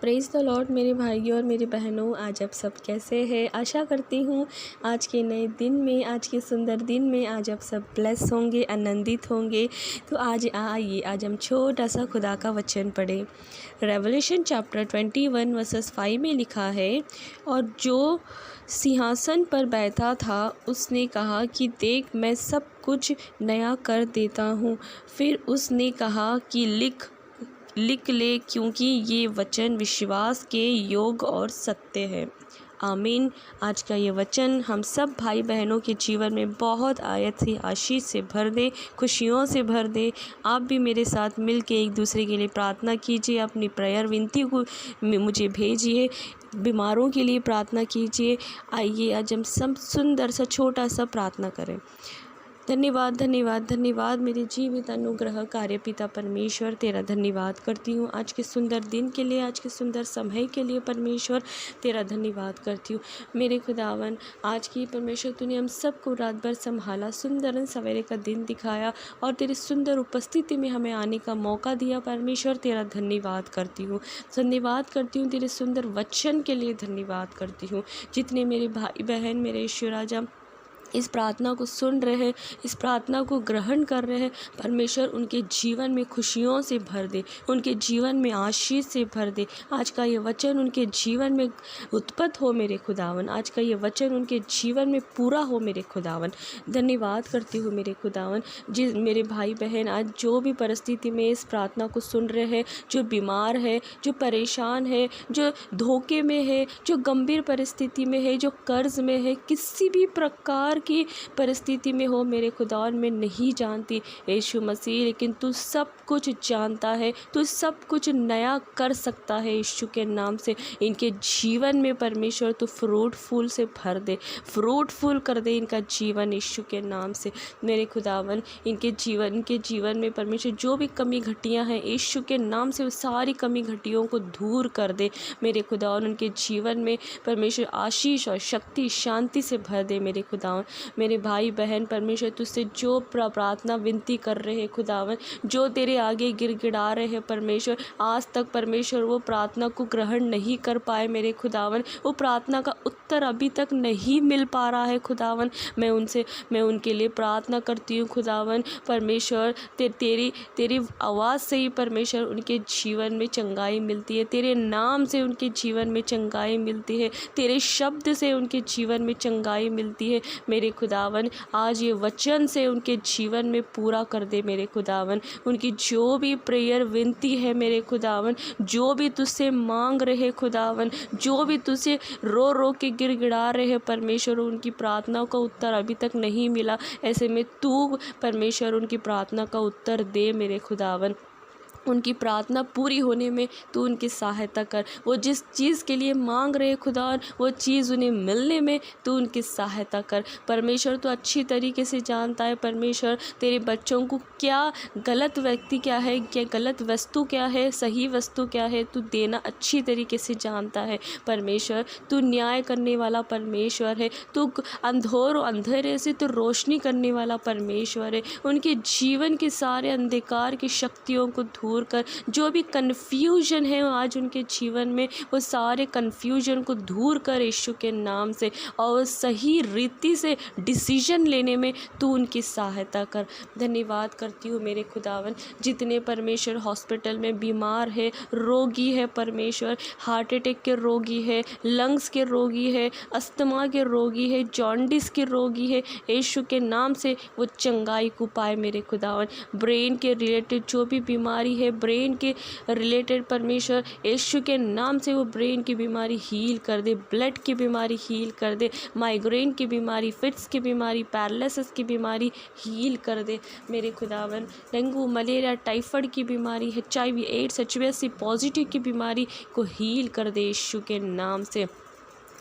Praise the Lord मेरे भाइयों और मेरी बहनों, आज आप सब कैसे हैं। आशा करती हूँ आज के नए दिन में, आज के सुंदर दिन में आज आप सब ब्लेस होंगे, आनंदित होंगे। तो आज आइए आज हम छोटा सा खुदा का वचन पढ़ें। रेवलेशन चैप्टर 21 वर्सेस 5 में लिखा है, और जो सिंहासन पर बैठा था उसने कहा कि देख, मैं सब कुछ नया कर देता हूँ। फिर उसने कहा कि लिख ले, क्योंकि ये वचन विश्वास के योग्य और सत्य है। आमीन। आज का ये वचन हम सब भाई बहनों के जीवन में बहुत आयत से आशीष से भर दे, खुशियों से भर दे। आप भी मेरे साथ मिल के एक दूसरे के लिए प्रार्थना कीजिए, अपनी प्रेयर विनती को मुझे भेजिए, बीमारों के लिए प्रार्थना कीजिए। आइए आज हम सब सुंदर सा छोटा सा प्रार्थना करें। धन्यवाद धन्यवाद धन्यवाद मेरे जीवित अनुग्रह कार्य पिता परमेश्वर, तेरा धन्यवाद करती हूँ आज के सुंदर दिन के लिए, आज के सुंदर समय के लिए। परमेश्वर तेरा धन्यवाद करती हूँ मेरे खुदावन। आज की परमेश्वर तूने हम सबको रात भर संभाला, सुंदर सवेरे का दिन दिखाया और तेरी सुंदर उपस्थिति में हमें आने का मौका दिया। परमेश्वर तेरा धन्यवाद करती हूँ, धन्यवाद करती हूँ तेरे सुंदर वचन के लिए धन्यवाद करती हूँ। जितने मेरे भाई बहन मेरे ईश्वर राजा इस प्रार्थना को सुन रहे हैं, इस प्रार्थना को ग्रहण कर रहे हैं, परमेश्वर उनके जीवन में खुशियों से भर दे, उनके जीवन में आशीष से भर दे। आज का ये वचन उनके जीवन में उत्पन्न हो मेरे खुदावन, आज का ये वचन उनके जीवन में पूरा हो मेरे खुदावन। धन्यवाद करती हूँ मेरे खुदावन। जिस मेरे भाई बहन आज जो भी परिस्थिति में इस प्रार्थना को सुन रहे हैं, जो बीमार है, जो परेशान है, जो धोखे में है, जो गंभीर परिस्थिति में है, जो कर्ज में है, किसी भी प्रकार की परिस्थिति में हो मेरे खुदावन, मैं नहीं जानती यीशु मसीह, लेकिन तू सब कुछ जानता है, तू सब कुछ नया कर सकता है। यीशु के नाम से इनके जीवन में परमेश्वर तू फ्रूटफुल से भर दे, फ्रूटफुल कर दे इनका जीवन यीशु के नाम से मेरे खुदावन। इनके जीवन में परमेश्वर जो भी कमी घटियां हैं यीशु के नाम से, उस सारी कमी घटियों को दूर कर दे मेरे खुदावन। उनके जीवन में परमेश्वर आशीष और शक्ति शांति से भर दे मेरे खुदावन। मेरे भाई बहन परमेश्वर तुझसे जो प्रार्थना विनती कर रहे हैं खुदावन, जो तेरे आगे गिड़गिड़ा रहे हैं परमेश्वर, आज तक परमेश्वर वो प्रार्थना को ग्रहण नहीं कर पाए मेरे खुदावन, वो प्रार्थना का उत्तर अभी तक नहीं मिल पा रहा है खुदावन। मैं उनके लिए प्रार्थना करती हूँ खुदावन। परमेश्वर तेरी आवाज़ से ही परमेश्वर उनके जीवन में चंगाई मिलती है, तेरे नाम से उनके जीवन में चंगाई मिलती है, तेरे शब्द से उनके जीवन में चंगाई मिलती है मेरे खुदावन। आज ये वचन से उनके जीवन में पूरा कर दे मेरे खुदावन। उनकी जो भी प्रेयर विनती है मेरे खुदावन, जो भी तुझसे मांग रहे खुदावन, जो भी तुझसे रो रो के गिड़गिड़ा रहे परमेश्वर, उनकी प्रार्थना का उत्तर अभी तक नहीं मिला। ऐसे में तू परमेश्वर उनकी प्रार्थना का उत्तर दे मेरे खुदावन। उनकी प्रार्थना पूरी होने में तू उनकी सहायता कर। वो जिस चीज़ के लिए मांग रहे खुदा, वो चीज़ उन्हें मिलने में तू उनकी सहायता कर परमेश्वर। तू अच्छी तरीके से जानता है परमेश्वर तेरे बच्चों को क्या गलत व्यक्ति क्या है, क्या गलत वस्तु क्या है, सही वस्तु क्या है, तू देना अच्छी तरीके से जानता है परमेश्वर। तू न्याय करने वाला परमेश्वर है, तू अंधेरे से तो रोशनी करने वाला परमेश्वर है। उनके जीवन के सारे अंधकार की शक्तियों को दूर कर, जो भी कन्फ्यूजन है आज उनके जीवन में, वो सारे कन्फ्यूजन को दूर कर यीशु के नाम से, और सही रीति से डिसीजन लेने में तू उनकी सहायता कर। धन्यवाद करती हूँ मेरे खुदावन। जितने परमेश्वर हॉस्पिटल में बीमार है, रोगी है परमेश्वर, हार्ट अटैक के रोगी है, लंग्स के रोगी है, अस्थमा के रोगी है, जॉन्डिस के रोगी है, यीशु के नाम से वो चंगाई को पाए मेरे खुदावन। ब्रेन के रिलेटेड जो भी बीमारी है, ब्रेन के रिलेटेड परमेश्वर यीशु के नाम से वो ब्रेन की बीमारी हील कर दे, ब्लड की बीमारी हील कर दे, माइग्रेन की बीमारी, फिट्स की बीमारी, पैरालिसिस की बीमारी हील कर दे मेरे खुदावन। डेंगू, मलेरिया, टाइफाइड की बीमारी, HIV, एड्स, HBsC पॉजिटिव की बीमारी को हील कर दे यीशु के नाम से।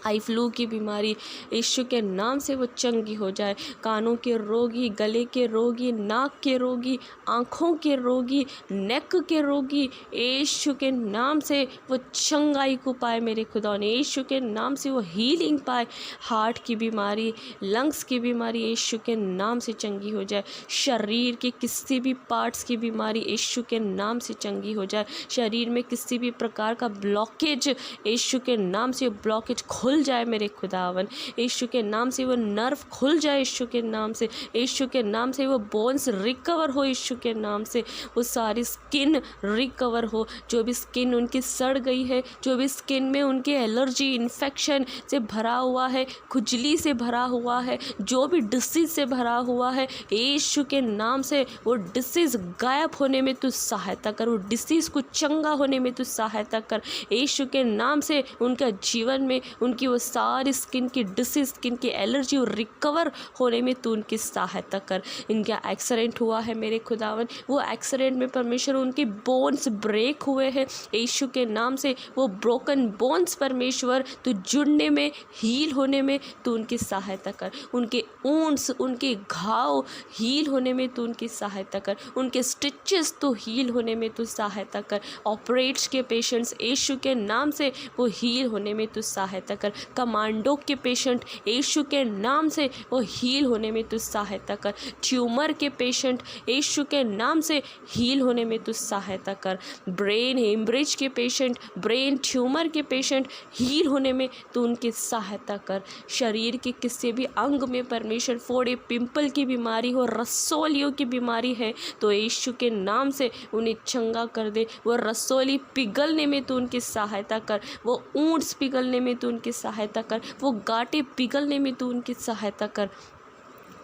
आई फ्लू की बीमारी यीशु के नाम से वो चंगी हो जाए। कानों के रोगी, गले के रोगी, नाक के रोगी, आँखों के रोगी, नेक के रोगी, यीशु के नाम से वो चंगाई को पाए मेरे खुदा ने। यीशु के नाम से वो हीलिंग पाए। हार्ट की बीमारी, लंग्स की बीमारी यीशु के नाम से चंगी हो जाए। शरीर के किसी भी पार्ट्स की बीमारी यीशु के नाम से चंगी हो जाए। शरीर में किसी भी प्रकार का ब्लॉकेज यीशु के नाम से ब्लॉकेज खुल जाए मेरे खुदावन। यीशु के नाम से वो नर्व खुल जाए यीशु के नाम से। यीशु के नाम से वो बोन्स रिकवर हो यीशु के नाम से। वो सारी स्किन रिकवर हो। जो भी स्किन उनकी सड़ गई है, जो भी स्किन में उनके एलर्जी इन्फेक्शन से भरा हुआ है, खुजली से भरा हुआ है, जो भी डिसीज से भरा हुआ है, यीशु के नाम से वो डिसीज गायब होने में तू सहायता कर। वो डिसीज को चंगा होने में तू सहायता कर यीशु के नाम से। उनका जीवन में उनकी वो सारी स्किन की डिसीज, स्किन की एलर्जी और रिकवर होने में तू उनकी सहायता कर। इनका एक्सीडेंट हुआ है मेरे खुदावन, वो एक्सीडेंट में परमेश्वर उनके बोन्स ब्रेक हुए हैं यीशु के नाम से। वो ब्रोकन बोन्स परमेश्वर तू जुड़ने में, हील होने में तू उनकी सहायता कर। उनके ऊंट्स, उनके घाव हील होने में तू उनकी सहायता कर। उनके स्टिचेस तो हील होने में तू सहायता कर। ऑपरेट्स के पेशेंट्स यीशु के नाम से वो हील होने में तू सहायता कर। कमांडो के पेशेंट यीशु के नाम से वो हील होने में तू सहायता कर। ट्यूमर के पेशेंट यीशु के नाम से हील होने में तू सहायता कर। ब्रेन हेमरेज के पेशेंट, ब्रेन ट्यूमर के पेशेंट हील होने में तू उनकी सहायता कर। शरीर के किसी भी अंग में परमेश्वर फोड़े, पिंपल की बीमारी हो, रसोलियों की बीमारी है तो यीशु के नाम से उन्हें चंगा कर दे। वो रसोली पिघलने में तू उनकी सहायता कर। वो ऊंट्स पिघलने में तू उनकी सहायता कर। वो गांठें पिघलने में तू उनकी सहायता कर।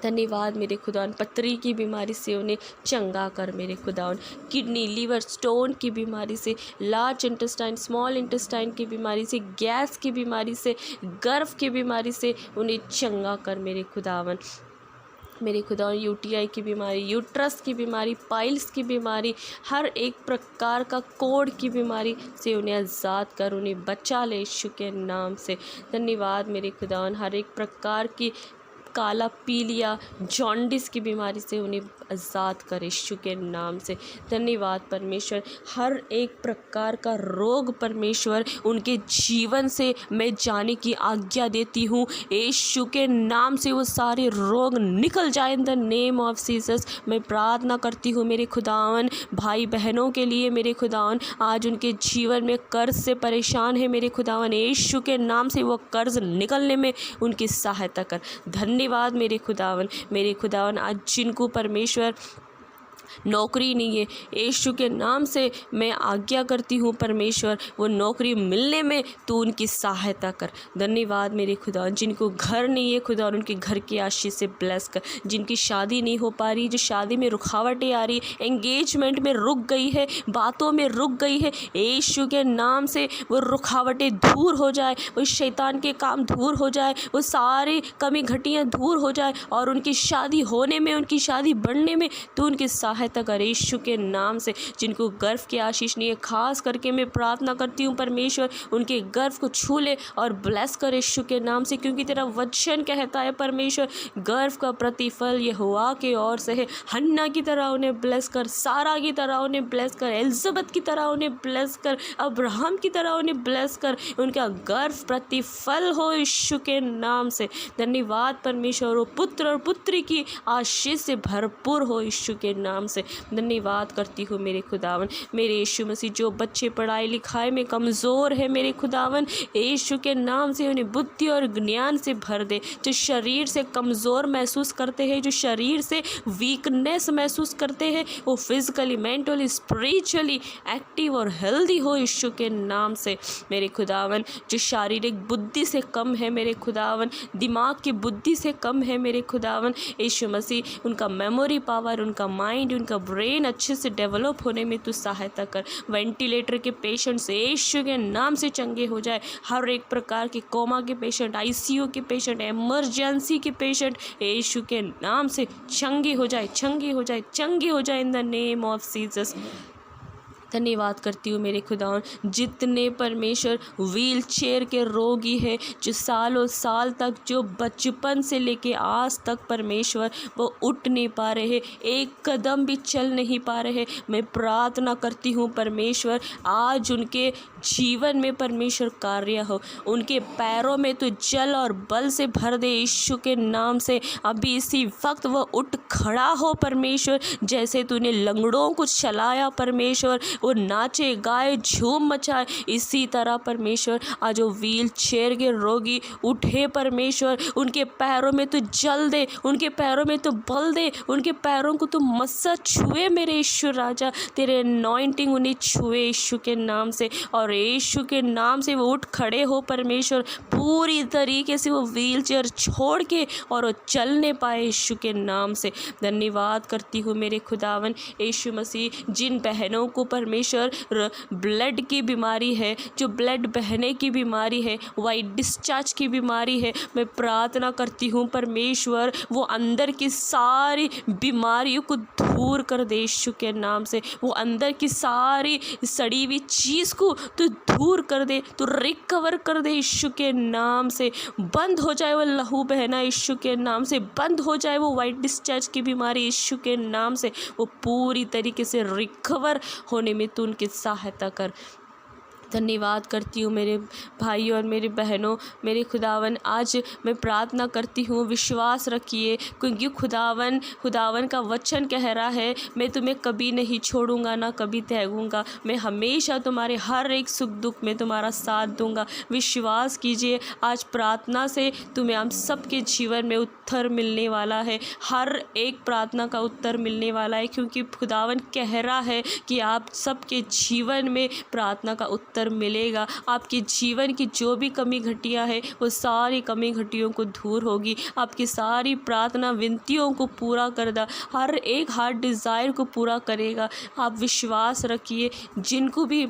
धन्यवाद मेरे खुदावन। पथरी की बीमारी से उन्हें चंगा कर मेरे खुदावन। किडनी, लीवर, स्टोन की बीमारी से, लार्ज इंटेस्टाइन, स्मॉल इंटेस्टाइन की बीमारी से, गैस की बीमारी से, गर्भ की बीमारी से उन्हें चंगा कर मेरे खुदावन। मेरे खुदा यूटीआई की बीमारी, यूट्रस की बीमारी, पाइल्स की बीमारी, हर एक प्रकार का कोढ़ की बीमारी से उन्हें आज़ाद कर, उन्हें बचा ले यीशु के नाम से। धन्यवाद मेरे खुदावन। हर एक प्रकार की काला पीलिया, जॉन्डिस की बीमारी से उन्हें आज़ाद कर यीशु के नाम से। धन्यवाद परमेश्वर। हर एक प्रकार का रोग परमेश्वर उनके जीवन से मैं जाने की आज्ञा देती हूँ यीशु के नाम से। वो सारे रोग निकल जाए इन द नेम ऑफ जीसस। मैं प्रार्थना करती हूँ मेरे खुदावन भाई बहनों के लिए। मेरे खुदावन आज उनके जीवन में कर्ज से परेशान है मेरे खुदावन, यीशु के नाम से वो कर्ज निकलने में उनकी सहायता कर। धन्यवाद मेरे खुदावन आज जिनको परमेश्वर नौकरी नहीं है, यीशु के नाम से मैं आज्ञा करती हूँ परमेश्वर वो नौकरी मिलने में तू उनकी सहायता कर। धन्यवाद मेरे खुदा। जिनको घर नहीं है खुदा उनके घर की आशीष से ब्लेस कर। जिनकी शादी नहीं हो पा रही, जो शादी में रुकावटें आ रही, एंगेजमेंट में रुक गई है, बातों में रुक गई है, यीशु के नाम से वो रुकावटें दूर हो जाए, वो शैतान के काम दूर हो जाए, वो सारी कमी घटियाँ दूर हो जाए और उनकी शादी होने में, उनकी शादी बढ़ने में तू उनकी सहायता कर यीशु के नाम से। जिनको गर्भ की आशीष नहीं है, खास करके मैं प्रार्थना करती हूँ परमेश्वर उनके गर्भ को छू ले और ब्लेस कर यीशु के नाम से, क्योंकि तेरा वचन कहता है परमेश्वर गर्भ का प्रतिफल यहोवा के ओर से है। हन्ना की तरह उन्हें ब्लेस कर, सारा की तरह उन्हें ब्लेस कर, एलिजाबेथ की तरह उन्हें ब्लेस कर, अब्राहम की तरह उन्हें ब्लेस कर। उनका गर्भ प्रतिफल हो यीशु के नाम से। धन्यवाद परमेश्वर। वो पुत्र और पुत्री की आशीष से भरपूर हो यीशु के नाम से। धन्यवाद करती हूँ मेरे खुदावन। मेरे यीशु मसीह जो बच्चे पढ़ाई लिखाई में कमज़ोर है मेरे खुदावन, यीशु के नाम से उन्हें बुद्धि और ज्ञान से भर दे। जो शरीर से कमज़ोर महसूस करते हैं, जो शरीर से वीकनेस महसूस करते हैं, वो फिजिकली, मेंटली, स्पिरिचुअली एक्टिव और हेल्दी हो यीशु के नाम से मेरे खुदावन। जो शारीरिक बुद्धि से कम है मेरे खुदावन, दिमाग की बुद्धि से कम है मेरे खुदावन, यीशु मसीह उनका मेमोरी पावर, उनका माइंड, उनका ब्रेन अच्छे से डेवलप होने में तू सहायता कर। वेंटिलेटर के पेशेंट्स यीशु के नाम से चंगे हो जाए। हर एक प्रकार के कोमा के पेशेंट, आईसीयू के पेशेंट, इमरजेंसी के पेशेंट यीशु के नाम से चंगे हो जाए, चंगे हो जाए, चंगे हो जाए इन द नेम ऑफ जीसस। धन्यवाद करती हूँ मेरे खुदावन। जितने परमेश्वर व्हील चेयर के रोगी हैं, जो सालों साल तक, जो बचपन से लेके आज तक परमेश्वर वो उठ नहीं पा रहे, एक कदम भी चल नहीं पा रहे, मैं प्रार्थना करती हूँ परमेश्वर आज उनके जीवन में परमेश्वर कार्य हो, उनके पैरों में तो जल और बल से भर दे यीशु के नाम से। अभी इसी वक्त वो उठ खड़ा हो परमेश्वर, जैसे तूने लंगड़ों को चलाया परमेश्वर, वो नाचे गाए झूम मचाए, इसी तरह परमेश्वर आज वो व्हील चेयर के रोगी उठे परमेश्वर, उनके पैरों में तो जल दे, उनके पैरों में तो बल दे, उनके पैरों को तो मस्सा छुए मेरे यीशु राजा, तेरे अनॉइंटिंग उन्हें छुए यीशु के नाम से, और यीशु के नाम से वो उठ खड़े हो परमेश्वर, पूरी तरीके से वो व्हील चेयर छोड़ के और वो चलने पाए यीशु के नाम से। धन्यवाद करती हूँ मेरे खुदावन यीशु मसीह। जिन बहनों को परमेश्वर ब्लड की बीमारी है, जो ब्लड बहने की बीमारी है, वाइट डिस्चार्ज की बीमारी है, मैं प्रार्थना करती हूँ परमेश्वर वो अंदर की सारी बीमारियों को दूर कर दे यीशु के नाम से, वो अंदर की सारी सड़ी हुई चीज़ को तो दूर कर दे, तो रिकवर कर दे यीशु के नाम से। बंद हो जाए वो लहू बहना यीशु के नाम से, बंद हो जाए वो वाइट डिस्चार्ज की बीमारी यीशु के नाम से, वो पूरी तरीके से रिकवर होने में तू उनकी सहायता कर। धन्यवाद करती हूँ मेरे भाइयों और मेरी बहनों, मेरे खुदावन आज मैं प्रार्थना करती हूँ, विश्वास रखिए, क्योंकि खुदावन का वचन कह रहा है मैं तुम्हें कभी नहीं छोड़ूंगा ना कभी त्यागूंगा, मैं हमेशा तुम्हारे हर एक सुख दुख में तुम्हारा साथ दूंगा। विश्वास कीजिए, आज प्रार्थना से तुम्हें हम सबके जीवन में उत्तर मिलने वाला है, हर एक प्रार्थना का उत्तर मिलने वाला है, क्योंकि खुदावन कह रहा है कि आप सबके जीवन में प्रार्थना का उत्तर मिलेगा। आपके जीवन की जो भी कमी घटियाँ है वो सारी कमी घटियों को दूर होगी, आपकी सारी प्रार्थना विनतियों को पूरा करदा, हर एक हार्ट डिज़ायर को पूरा करेगा। आप विश्वास रखिए, जिनको भी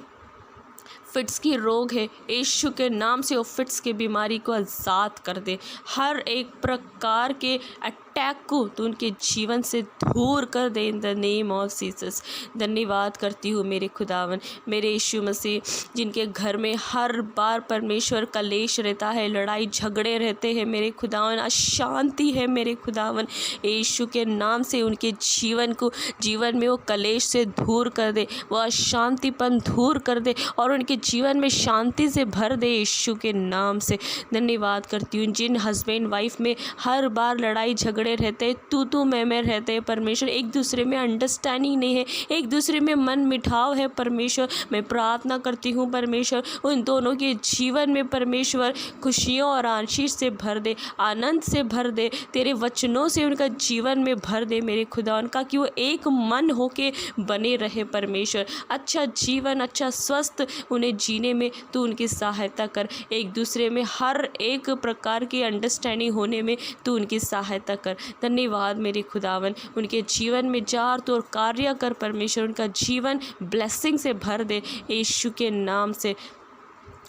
फिट्स की रोग है यीशु के नाम से वो फिट्स की बीमारी को आज़ाद कर दे, हर एक प्रकार के अटैक को तो उनके जीवन से दूर कर दे in the name of Jesus. धन्यवाद करती हूँ मेरे खुदावन, मेरे यीशु मसीह, जिनके घर में हर बार परमेश्वर कलेश रहता है, लड़ाई झगड़े रहते हैं मेरे खुदावन, अशांति है मेरे खुदावन, यीशु के नाम से उनके जीवन में वो कलेश से दूर कर दे, वो अशांतिपन दूर कर दे और उनके जीवन में शांति से भर दे यीशु के नाम से। धन्यवाद करती हूँ जिन हस्बैंड वाइफ में हर बार लड़ाई झगड़े रहते, तू मैं रहते हैं परमेश्वर, एक दूसरे में अंडरस्टैंडिंग नहीं है, एक दूसरे में मन मिठाव है परमेश्वर, मैं प्रार्थना करती हूँ परमेश्वर उन दोनों के जीवन में परमेश्वर खुशियों और आशीष से भर दे, आनंद से भर दे, तेरे वचनों से उनका जीवन में भर दे मेरे खुदा उनका, कि वो एक मन होके बने रहे परमेश्वर, अच्छा जीवन, अच्छा स्वस्थ उन्हें जीने में तू उनकी सहायता कर, एक दूसरे में हर एक प्रकार की अंडरस्टैंडिंग होने में तू उनकी सहायता कर। धन्यवाद मेरे खुदावन, उनके जीवन में जार तो और कार्य कर परमेश्वर, उनका जीवन ब्लेसिंग से भर दे यीशु के नाम से।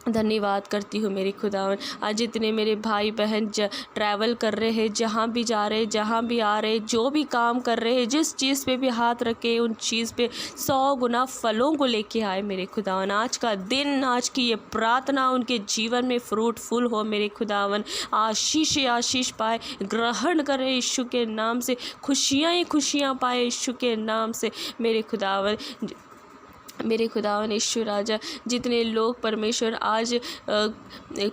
धन्यवाद करती हूँ मेरे खुदावन, आज जितने मेरे भाई बहन ट्रैवल कर रहे हैं, जहाँ भी जा रहे, जहाँ भी आ रहे, जो भी काम कर रहे हैं, जिस चीज़ पे भी हाथ रखे उन चीज़ पे 100 गुना फलों को लेके आए मेरे खुदावन। आज का दिन, आज की ये प्रार्थना उनके जीवन में फ्रूटफुल हो मेरे खुदावन, आशीष पाए, ग्रहण करें यीशु के नाम से, खुशियाँ ही खुशियाँ पाए यीशु के नाम से मेरे खुदावन। मेरे खुदावन यीशु राजा, जितने लोग परमेश्वर आज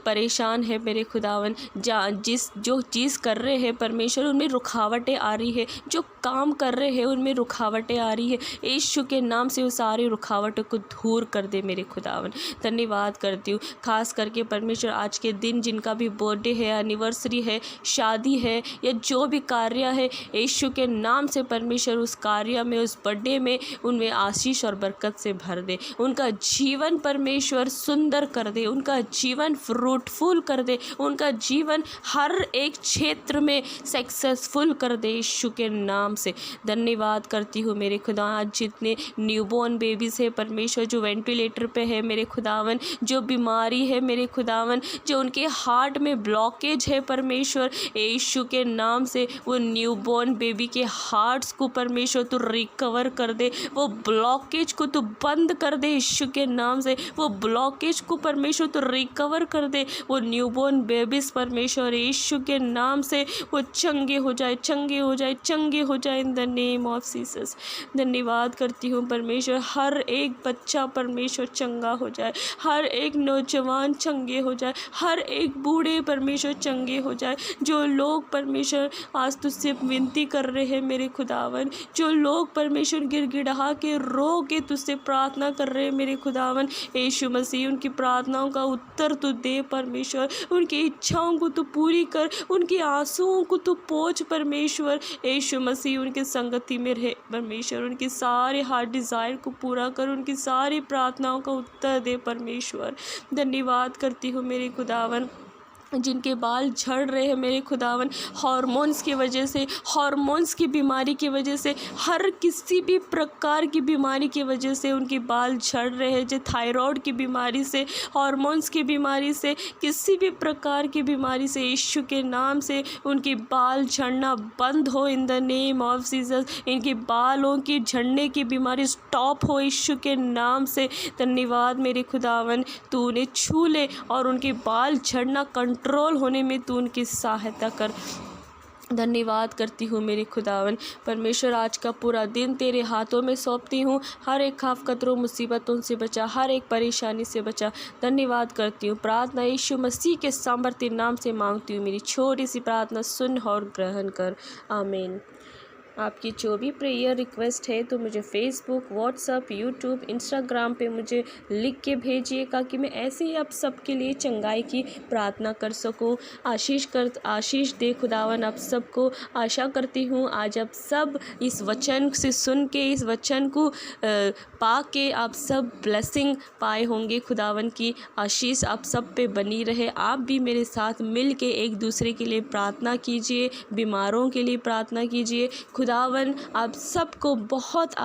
परेशान है मेरे खुदावन, जो चीज़ कर रहे हैं परमेश्वर उनमें रुकावटें आ रही है, जो काम कर रहे हैं उनमें रुकावटें आ रही है, यीशु के नाम से वो सारी रुकावटों को दूर कर दे मेरे खुदावन। धन्यवाद करती हूँ खास करके परमेश्वर आज के दिन जिनका भी बर्थडे है, एनिवर्सरी है, शादी है या जो भी कार्य है, यीशु के नाम से परमेश्वर उस कार्य में, उस बर्थडे में उनमें आशीष और बरकत से भर दे, उनका जीवन परमेश्वर सुंदर कर दे, उनका जीवन फ्रूटफुल कर दे, उनका जीवन हर एक क्षेत्र में सक्सेसफुल कर दे यीशु के नाम नाम से धन्यवाद करती हूँ मेरे खुदा। आज जितने न्यूबॉर्न बेबीज़ है परमेश्वर, जो वेंटिलेटर पे है मेरे खुदावन, जो बीमारी है मेरे खुदावन, जो उनके हार्ट में ब्लॉकेज है परमेश्वर, यीशु के नाम से वो न्यूबॉर्न बेबी के हार्ट्स को परमेश्वर तू रिकवर कर दे, वो ब्लॉकेज को तू बंद कर दे यीशु के नाम से, वो ब्लॉकेज को परमेश्वर तू रिकवर कर दे। वो न्यूबॉर्न बेबीज परमेश्वर यीशु के नाम से वो चंगे हो जाए, चंगे हो जाए, चंगे हो जाए इन द नेम ऑफ जीसस। धन्यवाद करती हूँ परमेश्वर, हर एक बच्चा परमेश्वर चंगा हो जाए, हर एक नौजवान चंगे हो जाए, हर एक बूढ़े परमेश्वर चंगे हो जाए। जो लोग परमेश्वर आज तुझसे विनती कर रहे हैं मेरे खुदावन, जो लोग परमेश्वर गिड़गिड़ा के रो के तुझसे प्रार्थना कर रहे हैं मेरे खुदावन, यीशु मसीह उनकी प्रार्थनाओं का उत्तर तू दे परमेश्वर, उनकी इच्छाओं को तू पूरी कर, उनके आंसुओं को तू पोंछ परमेश्वर, यीशु मसीह उनके संगति में रहे परमेश्वर, उनके सारे हार्ट डिज़ायर को पूरा कर, उनकी सारी प्रार्थनाओं का उत्तर दे परमेश्वर। धन्यवाद करती हूँ मेरे खुदावन, जिनके बाल झड़ रहे हैं मेरे खुदावन हार्मोन्स की वजह से, हार्मोन्स की बीमारी की वजह से, हर किसी भी प्रकार की बीमारी की वजह से उनके बाल झड़ रहे हैं, जो थायराइड की बीमारी से, हार्मोन्स की बीमारी से, किसी भी प्रकार की बीमारी से यीशु के नाम से उनके बाल झड़ना बंद हो इन द नेम ऑफ जीसस। इनके बालों की झड़ने की बीमारी स्टॉप हो यीशु के नाम से। धन्यवाद मेरे खुदावन, तू उन्हें छू ले और उनके बाल झड़ना कंट्रोल होने में तू उनकी सहायता कर। धन्यवाद करती हूँ मेरे खुदावन परमेश्वर, आज का पूरा दिन तेरे हाथों में सौंपती हूँ। हर एक खौफ खतरों मुसीबतों से बचा, हर एक परेशानी से बचा। धन्यवाद करती हूँ, प्रार्थना यीशु मसीह के सामर्थ्य नाम से मांगती हूँ। मेरी छोटी सी प्रार्थना सुन और ग्रहण कर, आमीन। आपकी जो भी प्रेयर रिक्वेस्ट है तो मुझे फेसबुक, व्हाट्सअप, यूट्यूब, इंस्टाग्राम पे मुझे लिख के भेजिएगा कि मैं ऐसे ही आप सबके लिए चंगाई की प्रार्थना कर सकूं। आशीष दे खुदावन आप सबको। आशा करती हूँ आज आप सब इस वचन से सुन के, इस वचन को पा के आप सब ब्लेसिंग पाए होंगे। खुदावन की आशीष आप सब पे बनी रहे। आप भी मेरे साथ मिल के एक दूसरे के लिए प्रार्थना कीजिए, बीमारों के लिए प्रार्थना कीजिए। खुदावन आप सबको बहुत